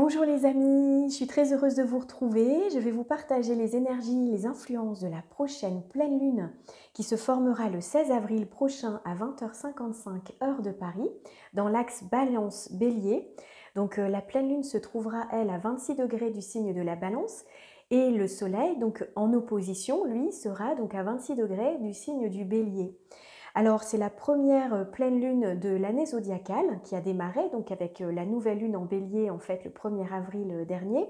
Bonjour les amis, je suis très heureuse de vous retrouver. Je vais vous partager les énergies, les influences de la prochaine pleine lune qui se formera le 16 avril prochain à 20h55 heure de Paris dans l'axe Balance-Bélier. Donc la pleine lune se trouvera elle à 26 degrés du signe de la Balance et le soleil donc en opposition lui sera donc à 26 degrés du signe du Bélier. Alors c'est la première pleine lune de l'année zodiacale qui a démarré donc avec la nouvelle lune en bélier en fait le 1er avril dernier.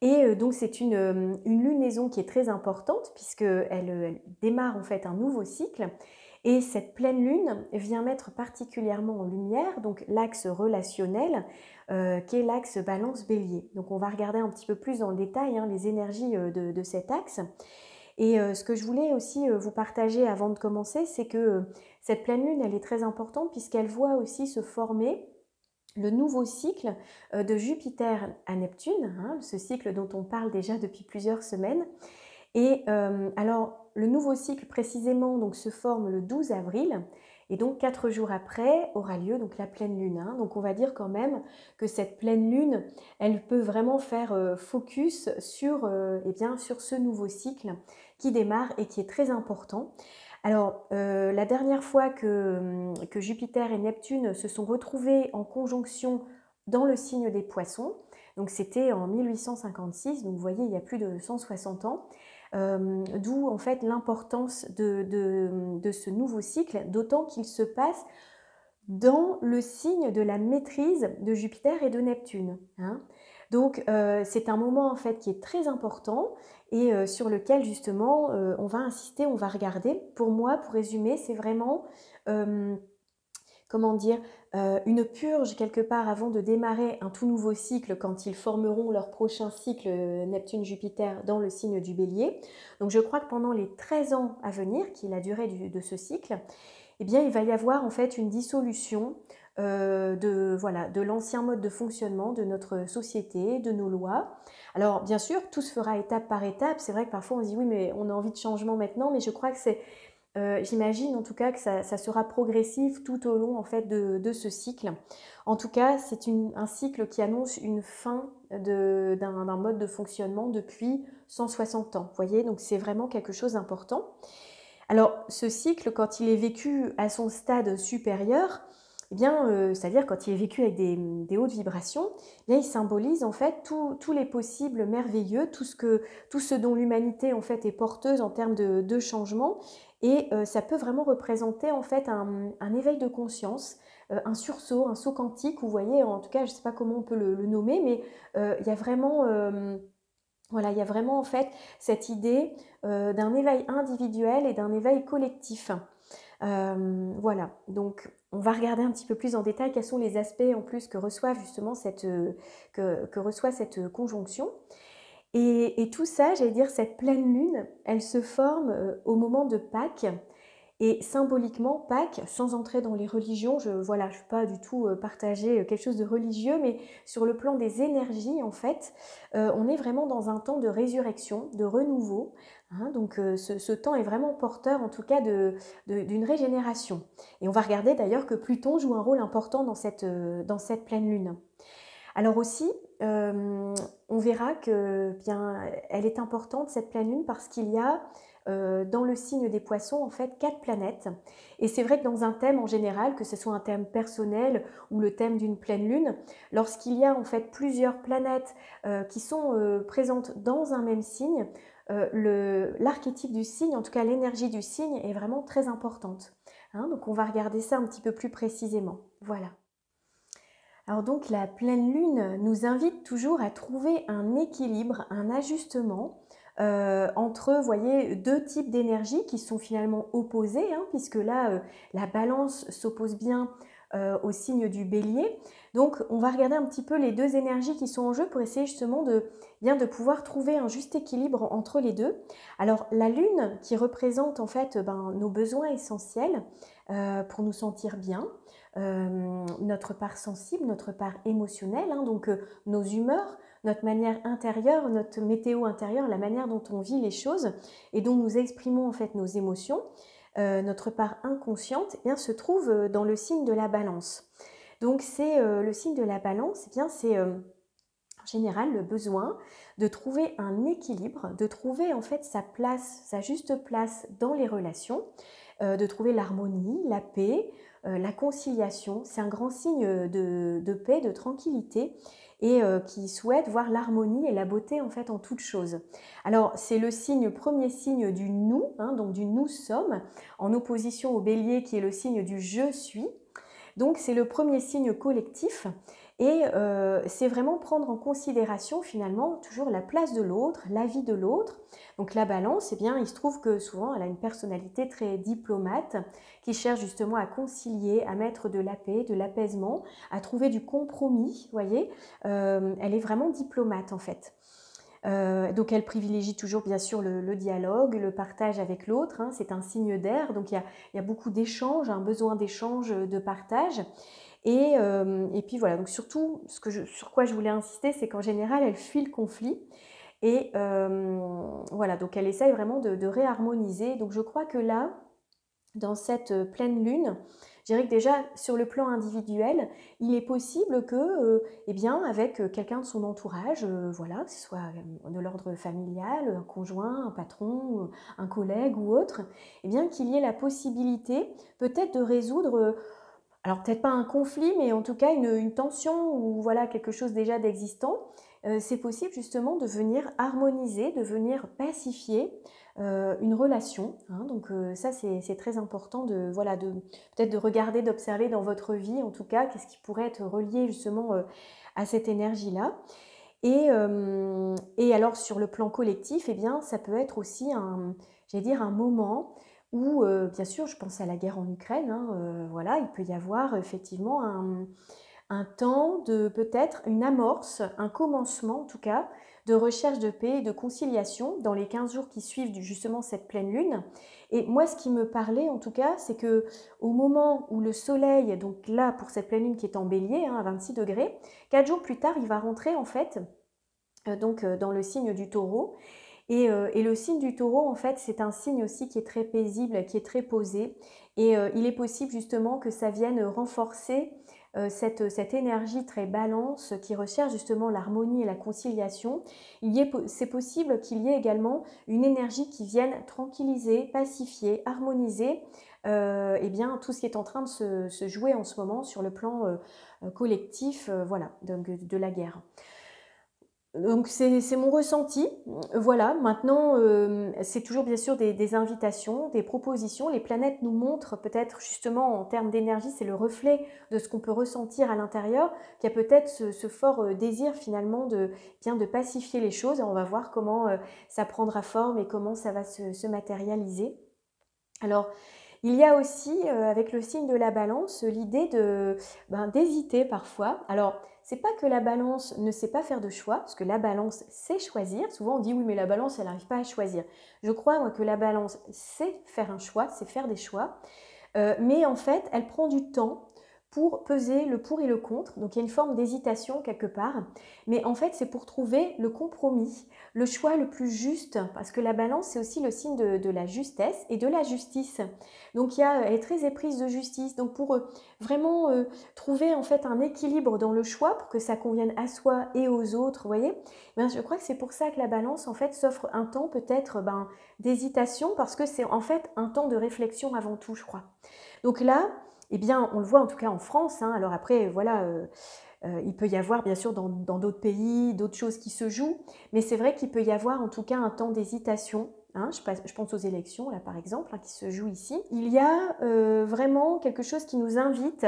Et donc c'est une lunaison qui est très importante puisqu'elle démarre en fait un nouveau cycle. Et cette pleine lune vient mettre particulièrement en lumière donc l'axe relationnel qui est l'axe balance-bélier. Donc on va regarder un petit peu plus dans le détail les énergies de cet axe. Et ce que je voulais aussi vous partager avant de commencer, c'est que cette pleine lune, elle est très importante puisqu'elle voit aussi se former le nouveau cycle de Jupiter à Neptune, ce cycle dont on parle déjà depuis plusieurs semaines. Et alors, le nouveau cycle précisément donc, se forme le 12 avril. Et donc 4 jours après aura lieu donc la pleine lune. Donc on va dire quand même que cette pleine lune, elle peut vraiment faire focus sur, sur ce nouveau cycle qui démarre et qui est très important. Alors la dernière fois que Jupiter et Neptune se sont retrouvés en conjonction dans le signe des Poissons, donc c'était en 1856, donc vous voyez il y a plus de 160 ans, d'où en fait l'importance de ce nouveau cycle, d'autant qu'il se passe dans le signe de la maîtrise de Jupiter et de Neptune. Donc c'est un moment en fait qui est très important et sur lequel justement on va insister, on va regarder. Pour moi, pour résumer, c'est vraiment comment dire, une purge quelque part avant de démarrer un tout nouveau cycle quand ils formeront leur prochain cycle Neptune-Jupiter dans le signe du Bélier. Donc je crois que pendant les 13 ans à venir, qui est la durée de ce cycle, eh bien, il va y avoir en fait une dissolution de l'ancien mode de fonctionnement de notre société, de nos lois. Alors bien sûr, tout se fera étape par étape. C'est vrai que parfois on se dit oui, mais on a envie de changement maintenant, mais je crois que c'est j'imagine en tout cas que ça sera progressif tout au long en fait de ce cycle. En tout cas, c'est un cycle qui annonce une fin d'un mode de fonctionnement depuis 160 ans. Vous voyez, donc c'est vraiment quelque chose d'important. Alors ce cycle, quand il est vécu à son stade supérieur, eh bien, c'est-à-dire quand il est vécu avec des hautes vibrations, eh bien, il symbolise en fait tous les possibles merveilleux, tout ce dont l'humanité en fait est porteuse en termes de changement. Et ça peut vraiment représenter en fait un éveil de conscience, un sursaut, un saut quantique. Vous voyez, en tout cas, je ne sais pas comment on peut le nommer, mais il y a vraiment voilà, il y a vraiment en fait cette idée d'un éveil individuel et d'un éveil collectif. Voilà, donc on va regarder un petit peu plus en détail quels sont les aspects en plus que reçoit justement que reçoit cette conjonction. Et tout ça, j'allais dire, cette pleine lune, elle se forme au moment de Pâques. Et symboliquement, Pâques, sans entrer dans les religions, je ne vais pas du tout partager quelque chose de religieux, mais sur le plan des énergies, en fait, on est vraiment dans un temps de résurrection, de renouveau. Donc ce temps est vraiment porteur, en tout cas, d'une régénération. Et on va regarder d'ailleurs que Pluton joue un rôle important dans cette pleine lune. Alors aussi, on verra que elle est importante cette pleine lune parce qu'il y a dans le signe des Poissons en fait 4 planètes. Et c'est vrai que dans un thème en général, que ce soit un thème personnel ou le thème d'une pleine lune, lorsqu'il y a en fait plusieurs planètes qui sont présentes dans un même signe, l'archétype du signe, en tout cas l'énergie du signe, est vraiment très importante. Donc on va regarder ça un petit peu plus précisément. Voilà. Alors donc la pleine lune nous invite toujours à trouver un équilibre, un ajustement entre, vous voyez, deux types d'énergie qui sont finalement opposés, puisque là, la balance s'oppose bien au signe du bélier. Donc on va regarder un petit peu les deux énergies qui sont en jeu pour essayer justement de pouvoir trouver un juste équilibre entre les deux. Alors la lune qui représente en fait nos besoins essentiels pour nous sentir bien, notre part sensible, notre part émotionnelle, donc nos humeurs, notre manière intérieure, notre météo intérieure, la manière dont on vit les choses et dont nous exprimons en fait nos émotions, notre part inconsciente, se trouve dans le signe de la balance. Donc c'est le signe de la balance, c'est en général le besoin de trouver un équilibre, de trouver en fait sa place, sa juste place dans les relations, de trouver l'harmonie, la paix, la conciliation. C'est un grand signe de paix, de tranquillité et qui souhaite voir l'harmonie et la beauté en fait en toute chose. Alors c'est le signe, premier signe du nous, hein, donc du nous sommes, en opposition au bélier qui est le signe du je suis. Donc c'est le premier signe collectif et c'est vraiment prendre en considération finalement toujours la place de l'autre, la vie de l'autre. Donc la balance, eh bien, il se trouve que souvent elle a une personnalité très diplomate qui cherche justement à concilier, à mettre de la paix, de l'apaisement, à trouver du compromis, vous voyez. Elle est vraiment diplomate en fait. Donc elle privilégie toujours bien sûr le dialogue, le partage avec l'autre, hein, c'est un signe d'air, donc il y a beaucoup d'échanges, un besoin d'échange, de partage. Et puis voilà, donc surtout, sur quoi je voulais insister, c'est qu'en général, elle fuit le conflit. Et voilà, donc elle essaye vraiment de réharmoniser. Donc je crois que là, dans cette pleine lune, je dirais que déjà sur le plan individuel, il est possible que, eh bien, avec quelqu'un de son entourage, voilà, que ce soit de l'ordre familial, un conjoint, un patron, un collègue ou autre, eh bien, qu'il y ait la possibilité peut-être de résoudre, alors peut-être pas un conflit, mais en tout cas une tension ou voilà quelque chose déjà d'existant. C'est possible justement de venir harmoniser, de venir pacifier une relation, hein. Donc ça c'est très important de voilà de peut-être de regarder, d'observer dans votre vie en tout cas qu'est-ce qui pourrait être relié justement à cette énergie-là. Et alors sur le plan collectif, eh bien ça peut être aussi j'allais dire un moment où, bien sûr, je pense à la guerre en Ukraine, hein, voilà, il peut y avoir effectivement un temps de peut-être une amorce, un commencement en tout cas, de recherche de paix et de conciliation dans les 15 jours qui suivent justement cette pleine lune. Et moi, ce qui me parlait en tout cas, c'est que au moment où le soleil, donc là pour cette pleine lune qui est en bélier, hein, à 26 degrés, 4 jours plus tard, il va rentrer en fait donc dans le signe du taureau. Et le signe du taureau, en fait, c'est un signe aussi qui est très paisible, qui est très posé. Et il est possible justement que ça vienne renforcer cette énergie très balance qui recherche justement l'harmonie et la conciliation. C'est possible qu'il y ait également une énergie qui vienne tranquilliser, pacifier, harmoniser eh bien, tout ce qui est en train de se jouer en ce moment sur le plan collectif voilà, de la guerre. Donc c'est mon ressenti, voilà. Maintenant, c'est toujours bien sûr des invitations, des propositions. Les planètes nous montrent peut-être justement en termes d'énergie, c'est le reflet de ce qu'on peut ressentir à l'intérieur, qu'il y a peut-être ce fort désir finalement bien de pacifier les choses. Et on va voir comment ça prendra forme et comment ça va se matérialiser. Alors, il y a aussi, avec le signe de la balance, l'idée d'hésiter parfois. Alors, c'est pas que la balance ne sait pas faire de choix, parce que la balance sait choisir. Souvent, on dit oui, mais la balance, elle n'arrive pas à choisir. Je crois, moi, que la balance sait faire un choix, sait faire des choix. Mais en fait, elle prend du temps pour peser le pour et le contre. Donc il y a une forme d'hésitation quelque part. Mais en fait, c'est pour trouver le compromis, le choix le plus juste. Parce que la balance, c'est aussi le signe de la justesse et de la justice. Donc elle est très éprise de justice. Donc pour vraiment trouver en fait un équilibre dans le choix pour que ça convienne à soi et aux autres, vous voyez, ben, je crois que c'est pour ça que la balance en fait s'offre un temps peut-être d'hésitation parce que c'est en fait un temps de réflexion avant tout, je crois. Donc là, eh bien, on le voit en tout cas en France, hein. Alors après, voilà, il peut y avoir bien sûr dans d'autres pays, d'autres choses qui se jouent, mais c'est vrai qu'il peut y avoir en tout cas un temps d'hésitation. Hein, je pense aux élections, là par exemple, hein, qui se jouent ici. Il y a vraiment quelque chose qui nous invite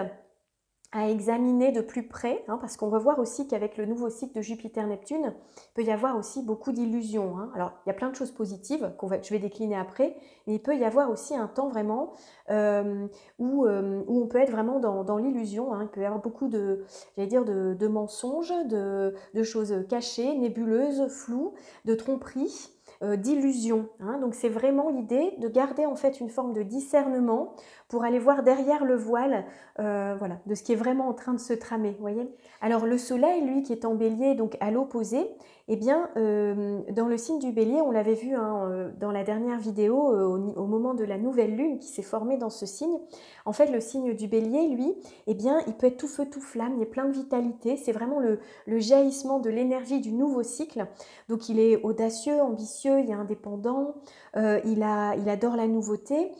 à examiner de plus près, hein, parce qu'on va voir aussi qu'avec le nouveau cycle de Jupiter-Neptune, il peut y avoir aussi beaucoup d'illusions, hein. Alors, il y a plein de choses positives je vais décliner après, mais il peut y avoir aussi un temps vraiment où on peut être vraiment dans l'illusion, hein. Il peut y avoir beaucoup j'allais dire, de mensonges, de choses cachées, nébuleuses, floues, de tromperies, d'illusions, hein. Donc c'est vraiment l'idée de garder en fait une forme de discernement pour aller voir derrière le voile, voilà, de ce qui est vraiment en train de se tramer, vous voyez. Alors le soleil, lui, qui est en bélier, donc à l'opposé, eh bien, dans le signe du bélier, on l'avait vu hein, dans la dernière vidéo, au moment de la nouvelle lune qui s'est formée dans ce signe. En fait, le signe du bélier, lui, eh bien, il peut être tout feu, tout flamme, il est plein de vitalité. C'est vraiment le jaillissement de l'énergie du nouveau cycle. Donc, il est audacieux, ambitieux, il est indépendant, il adore la nouveauté.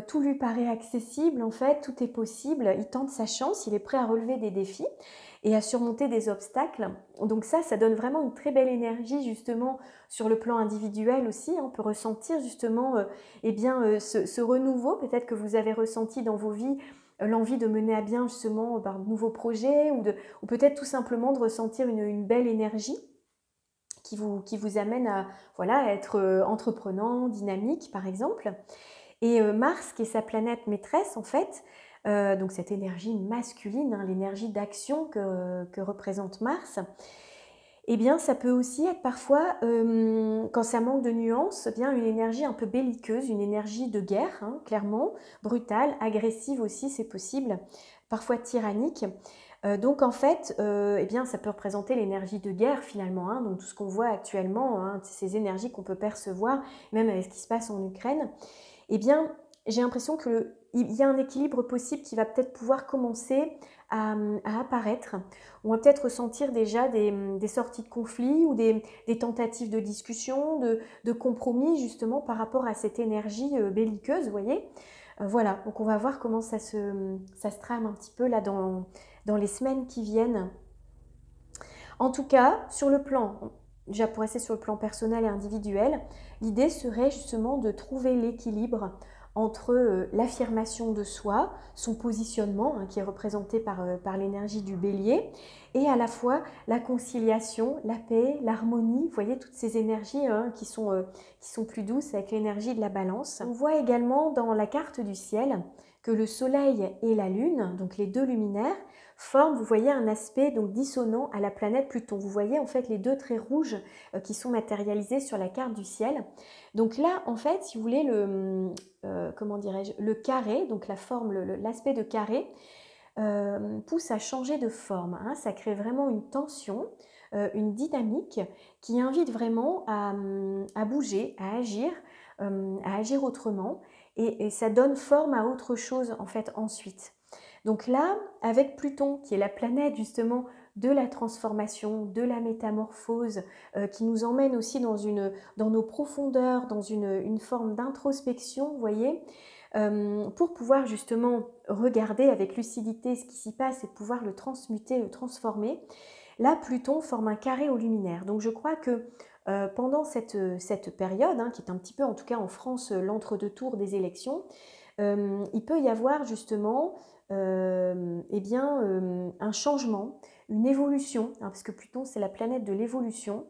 Tout lui paraît accessible, en fait, tout est possible. Il tente sa chance, il est prêt à relever des défis et à surmonter des obstacles. Donc ça donne vraiment une très belle énergie justement sur le plan individuel aussi. On peut ressentir justement eh bien, ce renouveau peut-être que vous avez ressenti dans vos vies, l'envie de mener à bien justement de nouveaux projets ou peut-être tout simplement de ressentir une belle énergie qui vous amène à, voilà, à être entreprenant, dynamique par exemple. Et Mars, qui est sa planète maîtresse en fait, donc cette énergie masculine, hein, l'énergie d'action que représente Mars, eh bien ça peut aussi être parfois, quand ça manque de nuances, eh bien une énergie un peu belliqueuse, une énergie de guerre, hein, clairement, brutale, agressive aussi c'est possible, parfois tyrannique. Donc en fait, eh bien, ça peut représenter l'énergie de guerre finalement, hein, donc tout ce qu'on voit actuellement, hein, ces énergies qu'on peut percevoir, même avec ce qui se passe en Ukraine. Eh bien, j'ai l'impression qu'il y a un équilibre possible qui va peut-être pouvoir commencer à apparaître. On va peut-être ressentir déjà des sorties de conflits ou des tentatives de discussion, de compromis justement par rapport à cette énergie belliqueuse, vous voyez. Voilà, donc on va voir comment ça se trame un petit peu là dans les semaines qui viennent. En tout cas, sur le plan, déjà pour rester sur le plan personnel et individuel, l'idée serait justement de trouver l'équilibre entre l'affirmation de soi, son positionnement, hein, qui est représenté par l'énergie du bélier, et à la fois la conciliation, la paix, l'harmonie, vous voyez toutes ces énergies hein, qui sont plus douces avec l'énergie de la balance. On voit également dans la carte du ciel que le soleil et la lune, donc les deux luminaires, forment, vous voyez, un aspect donc dissonant à la planète Pluton. Vous voyez en fait les deux traits rouges qui sont matérialisés sur la carte du ciel. Donc là, en fait, si vous voulez, comment dirais-je, le carré, donc la forme, l'aspect de carré, pousse à changer de forme. Hein. Ça crée vraiment une tension, une dynamique qui invite vraiment à bouger, à agir autrement. Et ça donne forme à autre chose en fait ensuite. Donc là, avec Pluton, qui est la planète justement de la transformation, de la métamorphose, qui nous emmène aussi dans nos profondeurs, dans une forme d'introspection, vous voyez, pour pouvoir justement regarder avec lucidité ce qui s'y passe et pouvoir le transmuter, le transformer. Là, Pluton forme un carré au luminaire. Donc je crois que pendant cette période, hein, qui est un petit peu en tout cas en France l'entre-deux tours des élections, il peut y avoir justement eh bien, un changement, une évolution, hein, parce que Pluton c'est la planète de l'évolution,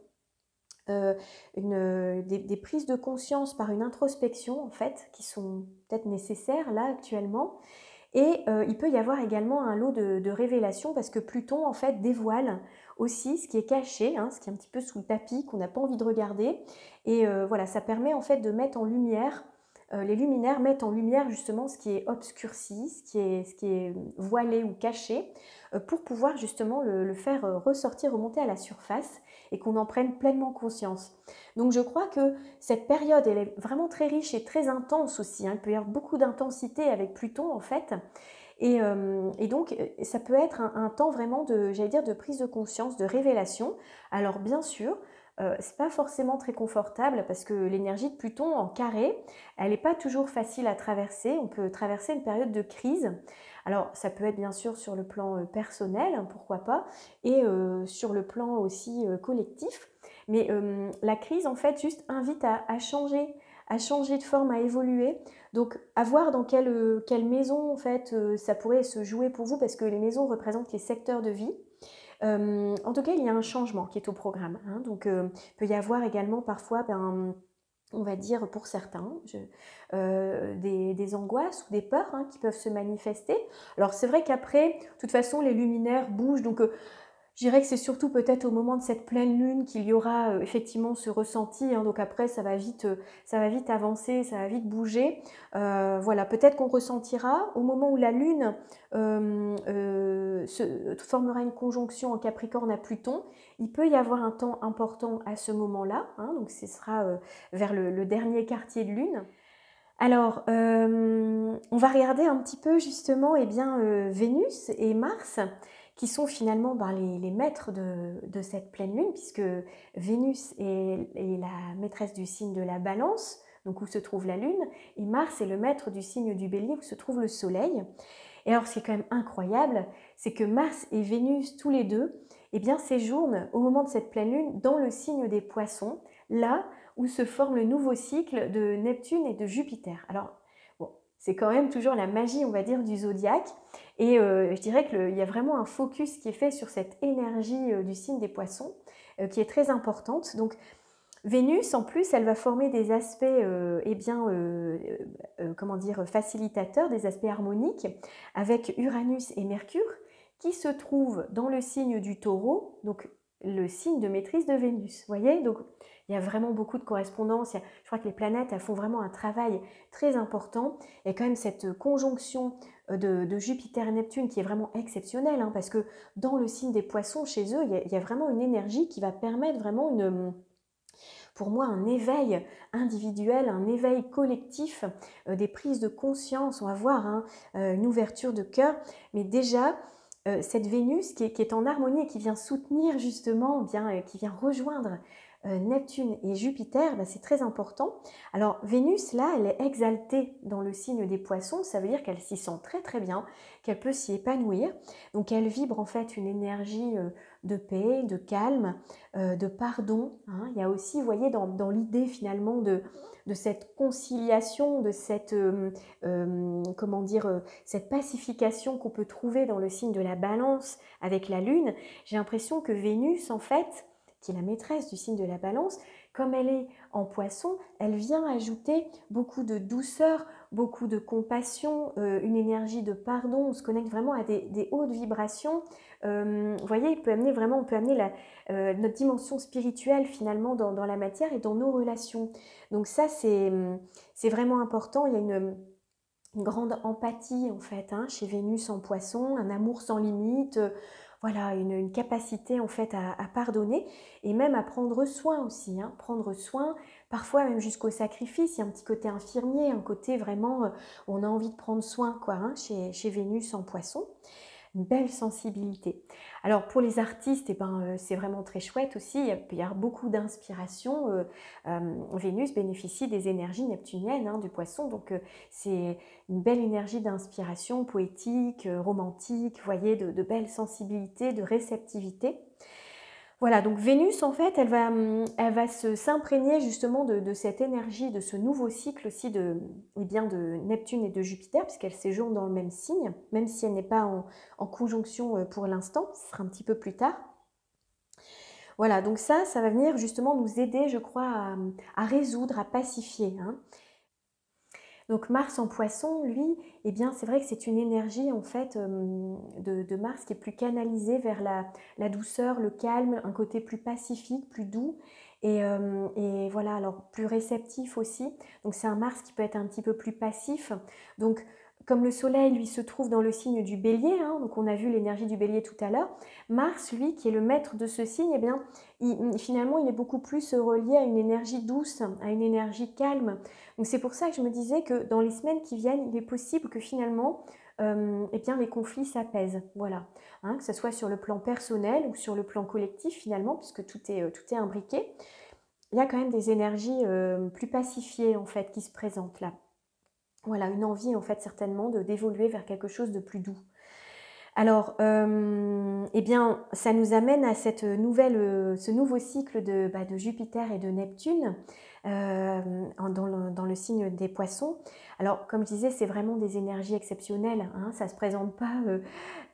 des prises de conscience par une introspection en fait, qui sont peut-être nécessaires là actuellement. Et il peut y avoir également un lot de révélations parce que Pluton en fait dévoile aussi ce qui est caché, hein, ce qui est un petit peu sous le tapis, qu'on n'a pas envie de regarder. Et voilà, ça permet en fait de mettre en lumière, les luminaires mettent en lumière justement ce qui est obscurci, ce qui est voilé ou caché, pour pouvoir justement le faire ressortir, remonter à la surface et qu'on en prenne pleinement conscience. Donc je crois que cette période, elle est vraiment très riche et très intense aussi. Hein. Il peut y avoir beaucoup d'intensité avec Pluton en fait. Et donc, ça peut être un temps vraiment de prise de conscience, de révélation. Alors bien sûr, c'est pas forcément très confortable parce que l'énergie de Pluton en carré, elle n'est pas toujours facile à traverser. On peut traverser une période de crise. Alors ça peut être bien sûr sur le plan personnel, hein, pourquoi pas, et sur le plan aussi collectif. Mais la crise en fait juste invite à changer de forme, à évoluer. Donc à voir dans quelle maison en fait ça pourrait se jouer pour vous parce que les maisons représentent les secteurs de vie. En tout cas, il y a un changement qui est au programme. Hein. Donc, il peut y avoir également parfois, on va dire pour certains, des angoisses ou des peurs hein, qui peuvent se manifester. Alors, c'est vrai qu'après, de toute façon, les luminaires bougent. Donc, Je dirais que c'est surtout peut-être au moment de cette pleine lune qu'il y aura effectivement ce ressenti, hein, donc après ça va vite avancer, ça va vite bouger. Voilà, peut-être qu'on ressentira au moment où la lune formera une conjonction en Capricorne à Pluton. Il peut y avoir un temps important à ce moment-là, hein, donc ce sera vers le dernier quartier de lune. Alors, on va regarder un petit peu justement eh bien, Vénus et Mars, qui sont finalement ben, les maîtres de cette pleine lune, puisque Vénus est la maîtresse du signe de la Balance, donc où se trouve la lune, et Mars est le maître du signe du Bélier, où se trouve le Soleil. Et alors, ce qui est quand même incroyable, c'est que Mars et Vénus, tous les deux, eh bien, séjournent au moment de cette pleine lune dans le signe des Poissons, là où se forme le nouveau cycle de Neptune et de Jupiter. Alors, bon, c'est quand même toujours la magie, on va dire, du zodiaque. Et je dirais qu'il y a vraiment un focus qui est fait sur cette énergie du signe des Poissons, qui est très importante. Donc, Vénus, en plus, elle va former des aspects comment dire, facilitateurs, des aspects harmoniques, avec Uranus et Mercure, qui se trouvent dans le signe du Taureau, donc le signe de maîtrise de Vénus. Vous voyez, donc il y a vraiment beaucoup de correspondances. Je crois que les planètes elles font vraiment un travail très important. Il y a quand même cette conjonction de Jupiter et Neptune qui est vraiment exceptionnelle, hein, parce que dans le signe des Poissons, chez eux, il y a vraiment une énergie qui va permettre vraiment pour moi, un éveil individuel, un éveil collectif, des prises de conscience, on va voir, hein, une ouverture de cœur. Mais déjà, cette Vénus qui est en harmonie et qui vient soutenir justement, bien, qui vient rejoindre Neptune et Jupiter, bah, c'est très important. Alors Vénus, là, elle est exaltée dans le signe des Poissons, ça veut dire qu'elle s'y sent très très bien, qu'elle peut s'y épanouir. Donc elle vibre en fait une énergie de paix, de calme, de pardon. Hein. Il y a aussi, vous voyez, dans l'idée finalement de cette conciliation, de cette, comment dire, cette pacification qu'on peut trouver dans le signe de la Balance avec la Lune, j'ai l'impression que Vénus, en fait, qui est la maîtresse du signe de la Balance, comme elle est en Poisson, elle vient ajouter beaucoup de douceur, beaucoup de compassion, une énergie de pardon. On se connecte vraiment à des hautes vibrations. Vous voyez, on peut amener notre dimension spirituelle finalement dans la matière et dans nos relations. Donc ça, c'est vraiment important. Il y a une grande empathie en fait, hein, chez Vénus en Poisson, un amour sans limite, voilà, une capacité en fait à pardonner et même à prendre soin aussi, hein, prendre soin, parfois même jusqu'au sacrifice. Il y a un petit côté infirmier, un côté vraiment, on a envie de prendre soin quoi, hein, chez Vénus en Poisson. Une belle sensibilité. Alors pour les artistes, eh ben, c'est vraiment très chouette aussi, il peut y avoir beaucoup d'inspiration. Vénus bénéficie des énergies neptuniennes, hein, du Poisson, donc c'est une belle énergie d'inspiration poétique, romantique, vous voyez, de belles sensibilités, de réceptivité. Voilà, donc Vénus, en fait, elle va s'imprégner justement de cette énergie, de ce nouveau cycle aussi eh bien, de Neptune et de Jupiter, puisqu'elle séjourne dans le même signe, même si elle n'est pas en conjonction pour l'instant, ce sera un petit peu plus tard. Voilà, donc ça va venir justement nous aider, je crois, à résoudre, à pacifier, hein. Donc Mars en Poisson, lui, eh bien c'est vrai que c'est une énergie en fait de Mars qui est plus canalisée vers la douceur, le calme, un côté plus pacifique, plus doux et voilà, alors plus réceptif aussi. Donc c'est un Mars qui peut être un petit peu plus passif. Donc comme le Soleil, lui, se trouve dans le signe du Bélier, hein, donc on a vu l'énergie du Bélier tout à l'heure, Mars, lui, qui est le maître de ce signe, eh bien, finalement, il est beaucoup plus relié à une énergie douce, à une énergie calme. Donc c'est pour ça que je me disais que dans les semaines qui viennent, il est possible que finalement, eh bien, les conflits s'apaisent. Voilà, hein, que ce soit sur le plan personnel ou sur le plan collectif finalement, puisque tout est imbriqué. Il y a quand même des énergies plus pacifiées en fait qui se présentent là. Voilà, une envie en fait certainement d'évoluer vers quelque chose de plus doux. Alors, eh bien, ça nous amène à ce nouveau cycle de Jupiter et de Neptune dans le signe des Poissons. Alors, comme je disais, c'est vraiment des énergies exceptionnelles, hein, ça ne se présente pas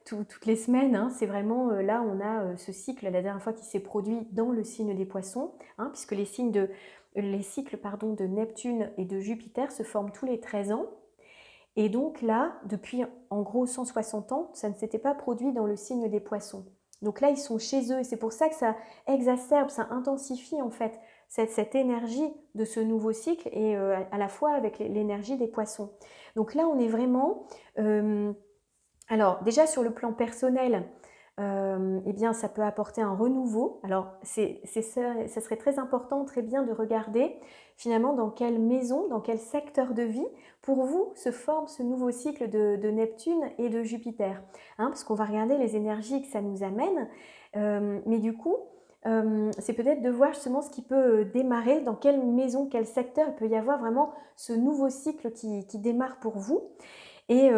toutes les semaines, hein, c'est vraiment, là, on a ce cycle, la dernière fois, qui s'est produit dans le signe des Poissons, hein, puisque les cycles de Neptune et de Jupiter se forment tous les 13 ans. Et donc là, depuis en gros 160 ans, ça ne s'était pas produit dans le signe des Poissons. Donc là, ils sont chez eux et c'est pour ça que ça exacerbe, ça intensifie en fait cette énergie de ce nouveau cycle et à la fois avec l'énergie des poissons. Donc là, on est vraiment... alors déjà sur le plan personnel, eh bien, ça peut apporter un renouveau. Alors, ça serait très important, très bien de regarder finalement dans quelle maison, dans quel secteur de vie, pour vous, se forme ce nouveau cycle de Neptune et de Jupiter. Hein, parce qu'on va regarder les énergies que ça nous amène. Mais du coup, c'est peut-être de voir justement ce qui peut démarrer, dans quelle maison, quel secteur il peut y avoir vraiment ce nouveau cycle qui démarre pour vous. Et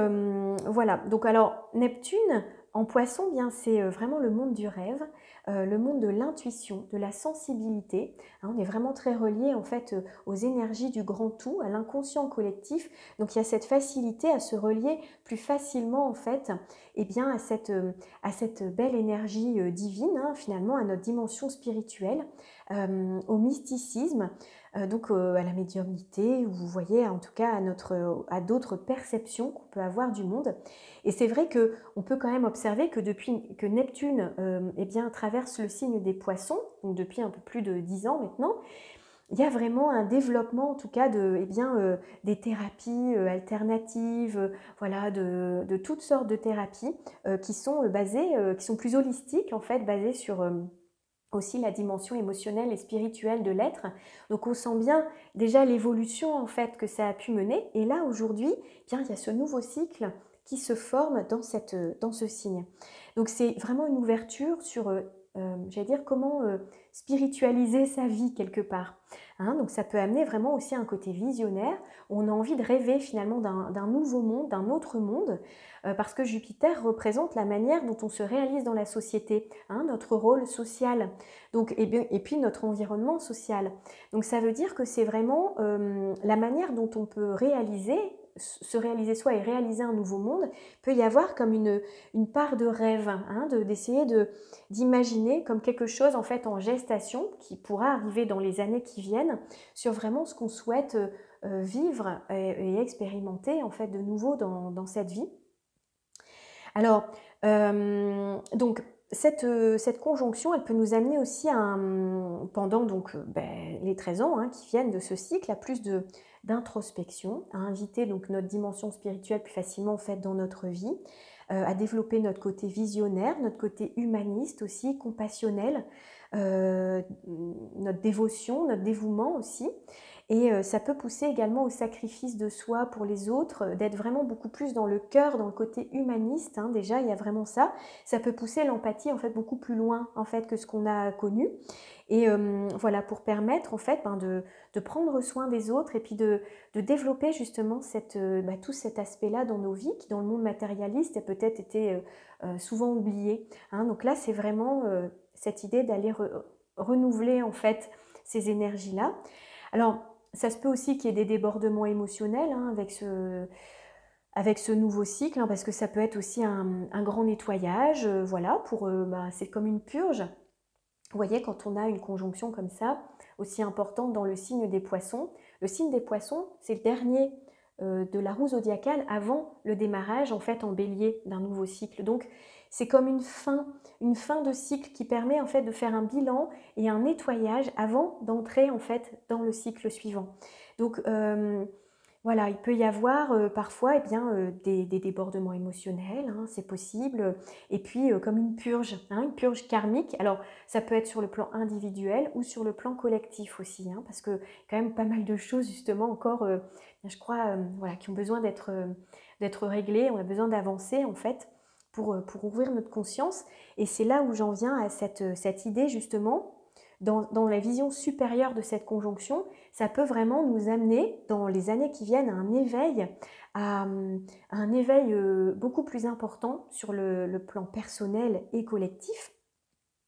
voilà, donc alors Neptune en poisson, bien c'est vraiment le monde du rêve, le monde de l'intuition, de la sensibilité. Hein, on est vraiment très relié en fait aux énergies du grand tout, à l'inconscient collectif. Donc il y a cette facilité à se relier plus facilement en fait, eh bien à cette belle énergie divine, hein, finalement à notre dimension spirituelle, au mysticisme. Donc à la médiumnité, ou vous voyez en tout cas à d'autres perceptions qu'on peut avoir du monde. Et c'est vrai qu'on peut quand même observer que depuis que Neptune eh bien, traverse le signe des poissons, donc depuis un peu plus de 10 ans maintenant, il y a vraiment un développement en tout cas eh bien, des thérapies alternatives, voilà, de toutes sortes de thérapies qui sont basées, qui sont plus holistiques en fait, basées sur aussi la dimension émotionnelle et spirituelle de l'être. Donc on sent bien déjà l'évolution en fait que ça a pu mener. Et là aujourd'hui, bien il y a ce nouveau cycle qui se forme dans ce signe. Donc c'est vraiment une ouverture sur, j'allais dire, comment spiritualiser sa vie quelque part. Hein, donc ça peut amener vraiment aussi un côté visionnaire. On a envie de rêver finalement d'un nouveau monde, d'un autre monde, parce que Jupiter représente la manière dont on se réalise dans la société, hein, notre rôle social, donc, et puis notre environnement social. Donc ça veut dire que c'est vraiment la manière dont on peut se réaliser soi et réaliser un nouveau monde. Il peut y avoir comme une part de rêve, hein, d'essayer d'imaginer comme quelque chose en fait en gestation qui pourra arriver dans les années qui viennent sur vraiment ce qu'on souhaite vivre et expérimenter en fait de nouveau dans cette vie. Alors, donc, cette conjonction, elle peut nous amener aussi pendant donc, les 13 ans hein, qui viennent de ce cycle, à plus d'introspection, à inviter donc notre dimension spirituelle plus facilement en fait, dans notre vie, à développer notre côté visionnaire, notre côté humaniste aussi, compassionnel, notre dévotion, notre dévouement aussi. Et ça peut pousser également au sacrifice de soi pour les autres, d'être vraiment beaucoup plus dans le cœur, dans le côté humaniste. Hein, déjà, il y a vraiment ça. Ça peut pousser l'empathie en fait beaucoup plus loin en fait que ce qu'on a connu. Et voilà, pour permettre en fait de prendre soin des autres et puis de développer justement tout cet aspect-là dans nos vies qui, dans le monde matérialiste, a peut-être été souvent oublié. Hein, donc là, c'est vraiment cette idée d'aller renouveler en fait ces énergies-là. Alors, ça se peut aussi qu'il y ait des débordements émotionnels hein, avec ce nouveau cycle, hein, parce que ça peut être aussi un grand nettoyage, voilà, c'est comme une purge. Vous voyez, quand on a une conjonction comme ça, aussi importante dans le signe des poissons, le signe des poissons, c'est le dernier de la roue zodiacale avant le démarrage en fait en bélier d'un nouveau cycle. Donc c'est comme une fin de cycle qui permet en fait de faire un bilan et un nettoyage avant d'entrer en fait dans le cycle suivant. Donc voilà, il peut y avoir parfois des débordements émotionnels, hein, c'est possible, et puis comme une purge, hein, une purge karmique. Alors ça peut être sur le plan individuel ou sur le plan collectif aussi, hein, parce que quand même pas mal de choses justement encore, je crois, voilà, qui ont besoin d'être réglées, on a besoin d'avancer en fait pour ouvrir notre conscience. Et c'est là où j'en viens à cette idée justement, dans la vision supérieure de cette conjonction, ça peut vraiment nous amener dans les années qui viennent à un éveil beaucoup plus important sur le plan personnel et collectif.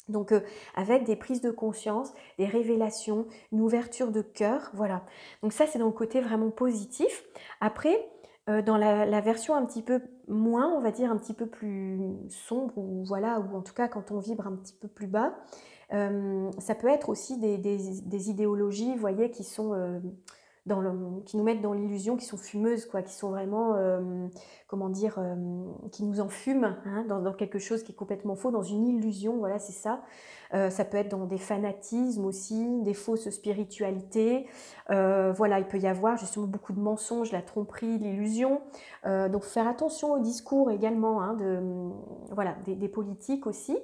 Donc avec des prises de conscience, des révélations, une ouverture de cœur, voilà. Donc ça c'est dans le côté vraiment positif. Après, dans la version un petit peu moins, on va dire un petit peu plus sombre, ou voilà, ou en tout cas quand on vibre un petit peu plus bas, ça peut être aussi des idéologies, vous voyez, qui sont qui nous mettent dans l'illusion, qui sont fumeuses, quoi, qui sont vraiment, comment dire, qui nous enfument, hein, dans quelque chose qui est complètement faux, dans une illusion, voilà, c'est ça. Ça peut être dans des fanatismes aussi, des fausses spiritualités. Voilà, il peut y avoir justement beaucoup de mensonges, la tromperie, l'illusion. Donc faire attention au discours également, hein, voilà, des politiques aussi,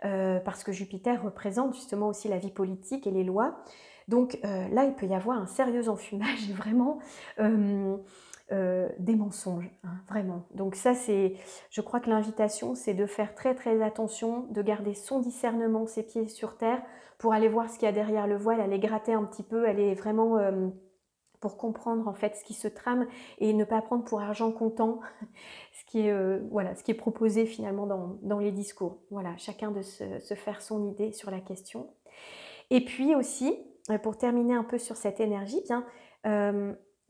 parce que Jupiter représente justement aussi la vie politique et les lois. Donc là, il peut y avoir un sérieux enfumage, vraiment, des mensonges, hein, vraiment. Donc ça, je crois que l'invitation, c'est de faire très très attention, de garder son discernement, ses pieds sur terre, pour aller voir ce qu'il y a derrière le voile, aller gratter un petit peu, aller vraiment pour comprendre en fait ce qui se trame et ne pas prendre pour argent comptant voilà, ce qui est proposé finalement dans les discours. Voilà, chacun de se faire son idée sur la question. Et puis aussi, pour terminer un peu sur cette énergie, bien,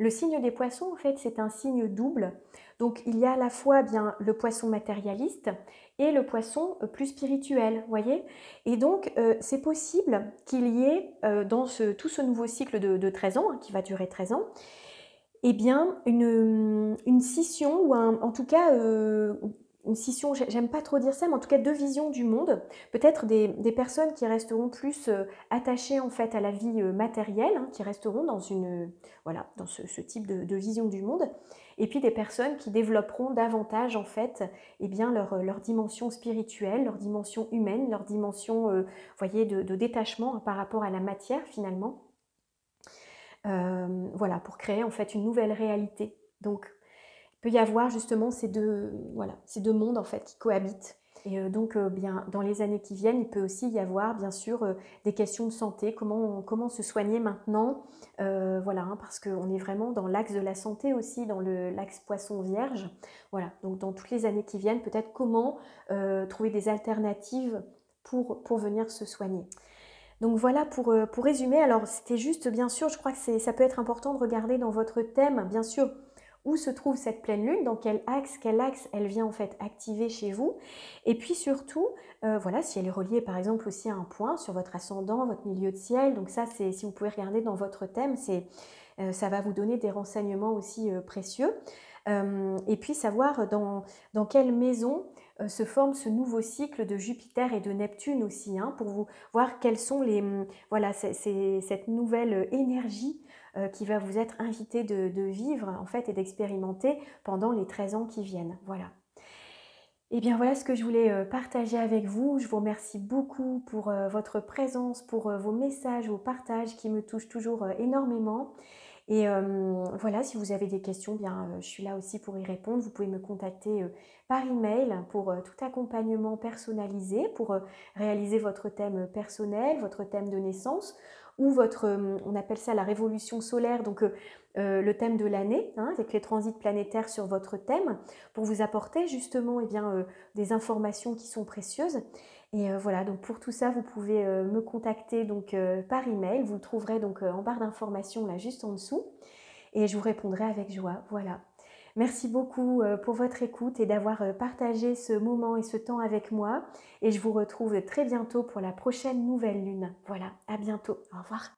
le signe des poissons, en fait, c'est un signe double. Donc, il y a à la fois bien le poisson matérialiste et le poisson plus spirituel, voyez. Et donc, c'est possible qu'il y ait, dans tout ce nouveau cycle de 13 ans, hein, qui va durer 13 ans, eh bien, une scission, ou en tout cas, une scission, j'aime pas trop dire ça, mais en tout cas deux visions du monde. Peut-être des personnes qui resteront plus attachées en fait à la vie matérielle, hein, qui resteront dans voilà, dans ce type de vision du monde. Et puis des personnes qui développeront davantage en fait, eh bien, leur dimension spirituelle, leur dimension humaine, leur dimension, voyez, de détachement, hein, par rapport à la matière finalement. Voilà, pour créer en fait une nouvelle réalité. Donc, il peut y avoir justement voilà, ces deux mondes en fait qui cohabitent. Et donc, bien, dans les années qui viennent, il peut aussi y avoir, bien sûr, des questions de santé, comment se soigner maintenant, voilà, hein, parce qu'on est vraiment dans l'axe de la santé aussi, dans l'axe poisson vierge. Voilà, donc dans toutes les années qui viennent, peut-être comment trouver des alternatives pour venir se soigner. Donc voilà pour résumer. Alors c'était juste, bien sûr, je crois que ça peut être important de regarder dans votre thème, bien sûr, où se trouve cette pleine lune, dans quel axe elle vient en fait activer chez vous. Et puis surtout, voilà, si elle est reliée par exemple aussi à un point sur votre ascendant, votre milieu de ciel. Donc ça, si vous pouvez regarder dans votre thème, ça va vous donner des renseignements aussi précieux. Et puis savoir dans quelle maison se forme ce nouveau cycle de Jupiter et de Neptune aussi, hein, pour vous voir quelles sont voilà, cette nouvelle énergie qui va vous être invité de vivre en fait et d'expérimenter pendant les 13 ans qui viennent. Voilà. Et bien voilà ce que je voulais partager avec vous. Je vous remercie beaucoup pour votre présence, pour vos messages, vos partages qui me touchent toujours énormément. Et voilà, si vous avez des questions, bien, je suis là aussi pour y répondre. Vous pouvez me contacter par email pour tout accompagnement personnalisé, pour réaliser votre thème personnel, votre thème de naissance, ou on appelle ça la révolution solaire, donc le thème de l'année, hein, avec les transits planétaires sur votre thème, pour vous apporter justement, eh bien, des informations qui sont précieuses. Et voilà, donc pour tout ça, vous pouvez me contacter donc, par email. Vous le trouverez donc en barre d'informations là juste en dessous. Et je vous répondrai avec joie. Voilà. Merci beaucoup pour votre écoute et d'avoir partagé ce moment et ce temps avec moi. Et je vous retrouve très bientôt pour la prochaine nouvelle lune. Voilà, à bientôt. Au revoir.